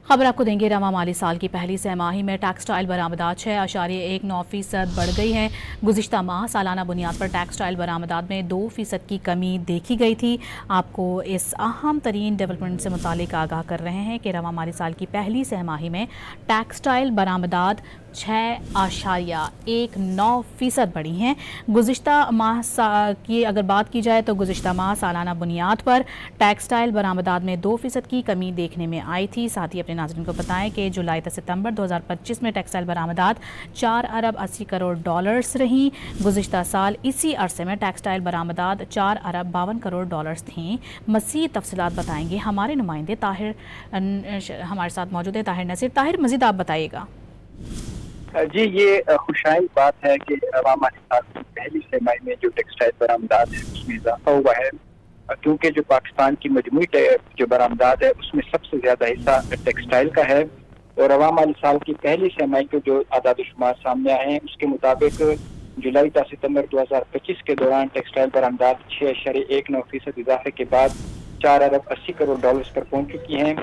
खबर आपको देंगे। रवा माली साल की पहली सह माही में टेक्सटाइल बरामदात 6.19% बढ़ गई हैं। गुज़िश्ता माह सालाना बुनियाद पर टेक्सटाइल बरामदात में 2% की कमी देखी गई थी। आपको इस अहम तरीन डेवलपमेंट से मुतालिक आगाह कर रहे हैं कि रवा माली साल की पहली सह माही में टेक्सटाइल बरामदात 6.19% बढ़ी हैं। गुज़िश्ता माह की अगर बात की जाए तो गुज़िश्ता माह सालाना बुनियाद पर टेक्सटाइल बरामदात में 2% की कमी देखने में आई थी। साथ ही अपने नाज़रीन को बताएं कि जुलाई से सितंबर 2025 में टेक्सटाइल बरामदात 4 अरब 80 करोड़ डॉलर्स रहीं। गुज़िश्ता साल इसी अरसे में टेक्सटाइल बरामदात 4 अरब 52 करोड़ डॉलर्स थीं। मज़ीद तफसीलात बताएंगे हमारे नुमाइंदे ताहिर हमारे साथ मौजूद है। ताहिर नसीर, ताहिर मज़ीद आप बताइएगा। जी, ये खुशाइल बात है कि रवा माली साल की पहली छमाही में जो टेक्सटाइल बरामदात है उसमें इजाफा हुआ है, क्योंकि जो पाकिस्तान की मजमूई जो बरामदात है उसमें सबसे ज्यादा हिस्सा टेक्सटाइल का है। और रवा माली साल की पहली छमाही के जो आदाद शुमार सामने आए हैं उसके मुताबिक जुलाई से सितंबर 2025 के दौरान टेक्सटाइल बरामदात 6.19% इजाफे के बाद 4 अरब 80 करोड़ डॉलर्स पर पहुंच चुकी हैं,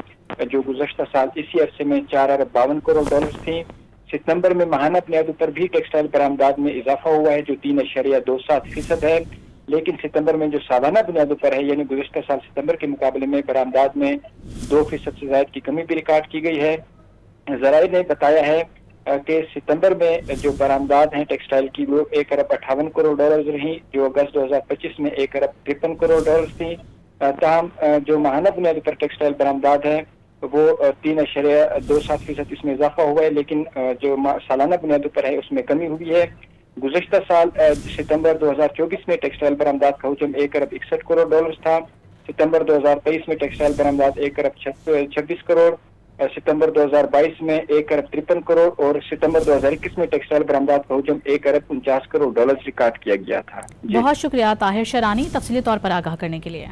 जो गुज़श्ता साल इसी अरसे में 4 अरब 52 करोड़ डॉलर्स थी। सितंबर में माहाना बुनियादों पर भी टेक्सटाइल बरामदात में इजाफा हुआ है जो 3.27% है, लेकिन सितंबर में जो सालाना बुनियादों पर है यानी गुज़श्ता साल सितंबर के मुकाबले में बरामदात में 2% से ज्यादा की कमी भी रिकॉर्ड की गई है। ज़राए ने बताया है कि सितंबर में जो बरामदात हैं टेक्सटाइल की वो 1 अरब 58 करोड़ डॉलर रही, जो अगस्त 2025 में 1 अरब 53 करोड़ डॉलर थी। ताहम जो माहाना बुनियादों पर टेक्सटाइल बरामदात हैं वो 3.27% इसमें इजाफा हुआ है, लेकिन जो सालाना बुनियादों पर है उसमें कमी हुई है। गुज़श्ता साल सितंबर 2024 में टेक्सटाइल बरामदात का हुजम 1 अरब 61 करोड़ डॉलर था। सितंबर 2023 में टेक्सटाइल बरामदात 1 अरब 26 करोड़, सितंबर 2022 में 1 अरब 53 करोड़ और सितंबर 2021 में टेक्सटाइल बरामदात का हुजम 1 अरब 49 करोड़ डॉलर रिकॉर्ड किया गया था। बहुत शुक्रिया ताहिर शरानी तफसीली तौर पर आगाह करने के लिए।